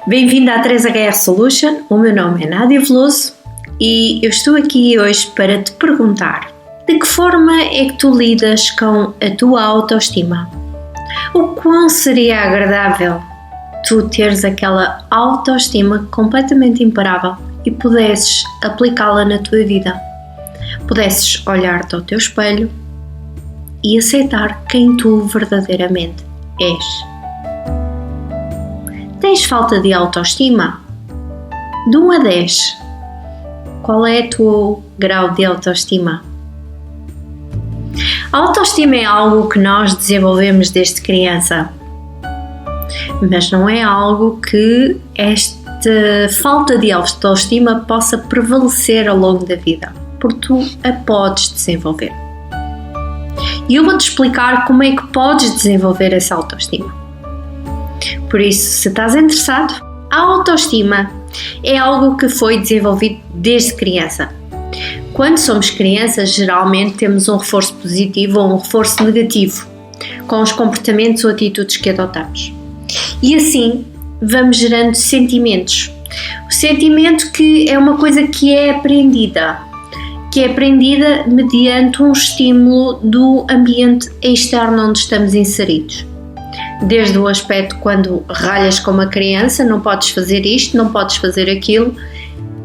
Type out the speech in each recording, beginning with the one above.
Bem-vindo à 3HR Solution, o meu nome é Nádia Veloso e eu estou aqui hoje para te perguntar de que forma é que tu lidas com a tua autoestima? O quão seria agradável tu teres aquela autoestima completamente imparável e pudesses aplicá-la na tua vida? Pudesses olhar-te ao teu espelho e aceitar quem tu verdadeiramente és. Tens falta de autoestima? De 1 a 10, qual é o teu grau de autoestima? A autoestima é algo que nós desenvolvemos desde criança, mas não é algo que esta falta de autoestima possa prevalecer ao longo da vida, porque tu a podes desenvolver. E eu vou-te explicar como é que podes desenvolver essa autoestima. Por isso, se estás interessado, a autoestima é algo que foi desenvolvido desde criança. Quando somos crianças, geralmente temos um reforço positivo ou um reforço negativo com os comportamentos ou atitudes que adotamos. E assim vamos gerando sentimentos. O sentimento que é uma coisa que é aprendida mediante um estímulo do ambiente externo onde estamos inseridos. Desde o aspecto quando ralhas com uma criança, não podes fazer isto, não podes fazer aquilo,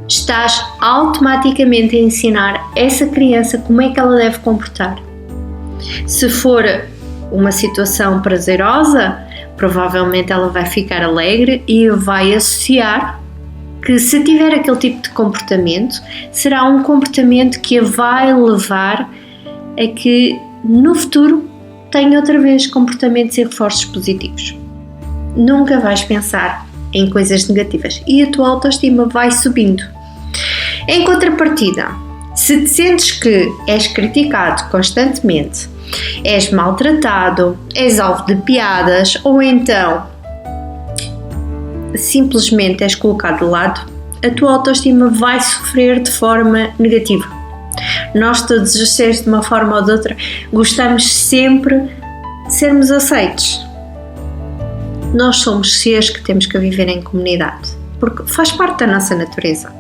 estás automaticamente a ensinar essa criança como é que ela deve comportar. Se for uma situação prazerosa, provavelmente ela vai ficar alegre e vai associar que se tiver aquele tipo de comportamento, será um comportamento que a vai levar a que no futuro tenha outra vez comportamentos e reforços positivos. Nunca vais pensar em coisas negativas e a tua autoestima vai subindo. Em contrapartida, se te sentes que és criticado constantemente, és maltratado, és alvo de piadas ou então simplesmente és colocado de lado, a tua autoestima vai sofrer de forma negativa. Nós todos os seres, de uma forma ou de outra, gostamos sempre de sermos aceitos. Nós somos seres que temos que viver em comunidade, porque faz parte da nossa natureza.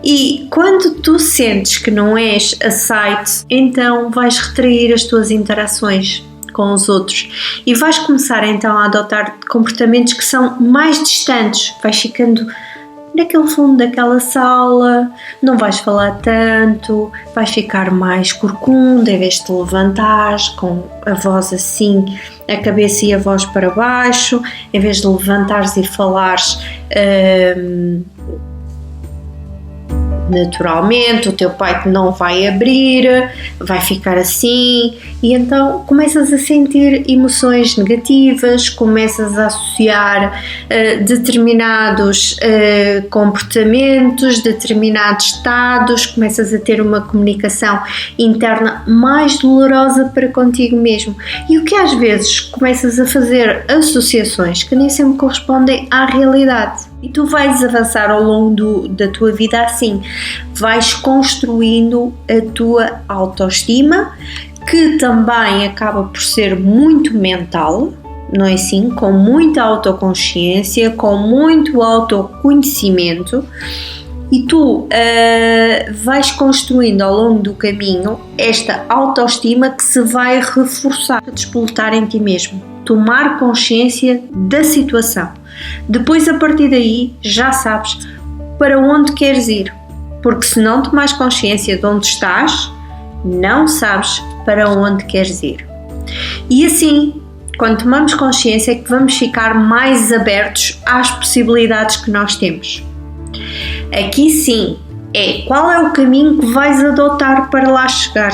E quando tu sentes que não és aceito, então vais retrair as tuas interações com os outros e vais começar então a adotar comportamentos que são mais distantes, vais ficando naquele fundo daquela sala, não vais falar tanto, vais ficar mais corcunda em vez de te levantares com a voz assim, a cabeça e a voz para baixo, em vez de levantares e falares naturalmente, o teu peito não vai abrir, vai ficar assim e então começas a sentir emoções negativas, começas a associar determinados comportamentos, determinados estados, começas a ter uma comunicação interna mais dolorosa para contigo mesmo e o que às vezes começas a fazer associações que nem sempre correspondem à realidade. E tu vais avançar ao longo da tua vida assim, vais construindo a tua autoestima, que também acaba por ser muito mental, não é assim? Com muita autoconsciência, com muito autoconhecimento, e tu vais construindo ao longo do caminho esta autoestima que se vai reforçar, a despoletar em ti mesmo, tomar consciência da situação. Depois, a partir daí, já sabes para onde queres ir, porque se não tomares consciência de onde estás, não sabes para onde queres ir. E assim, quando tomamos consciência é que vamos ficar mais abertos às possibilidades que nós temos. Aqui sim, qual é o caminho que vais adotar para lá chegar,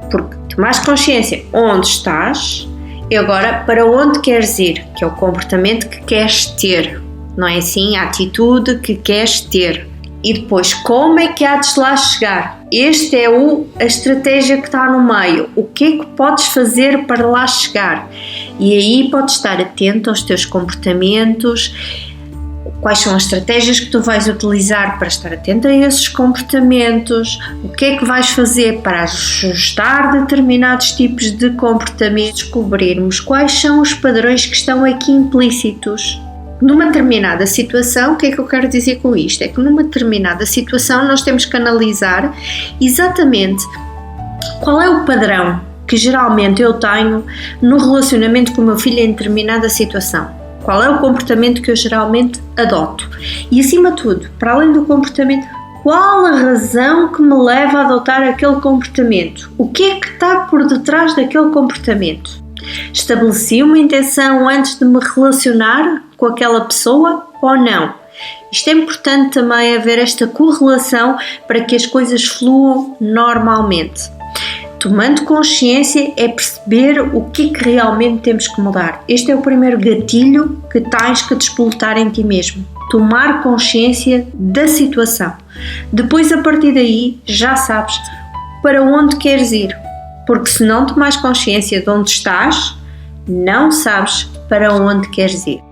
porque tomares consciência onde estás e agora para onde queres ir, que é o comportamento que queres ter, não é assim? A atitude que queres ter. E depois, como é que há de lá chegar? Esta é a estratégia que está no meio. O que é que podes fazer para lá chegar? E aí podes estar atento aos teus comportamentos, quais são as estratégias que tu vais utilizar para estar atento a esses comportamentos, o que é que vais fazer para ajustar determinados tipos de comportamentos, descobrirmos quais são os padrões que estão aqui implícitos numa determinada situação, o que é que eu quero dizer com isto? É que numa determinada situação nós temos que analisar exatamente qual é o padrão que geralmente eu tenho no relacionamento com o meu filho em determinada situação. Qual é o comportamento que eu geralmente adoto? E acima de tudo, para além do comportamento, qual a razão que me leva a adotar aquele comportamento? O que é que está por detrás daquele comportamento? Estabeleci uma intenção antes de me relacionar com aquela pessoa ou não? Isto é importante também haver esta correlação para que as coisas fluam normalmente. Tomando consciência é perceber o que é que realmente temos que mudar. Este é o primeiro gatilho que tens que despoletar em ti mesmo. Tomar consciência da situação. Depois, a partir daí, já sabes para onde queres ir. Porque se não tomares consciência de onde estás, não sabes para onde queres ir.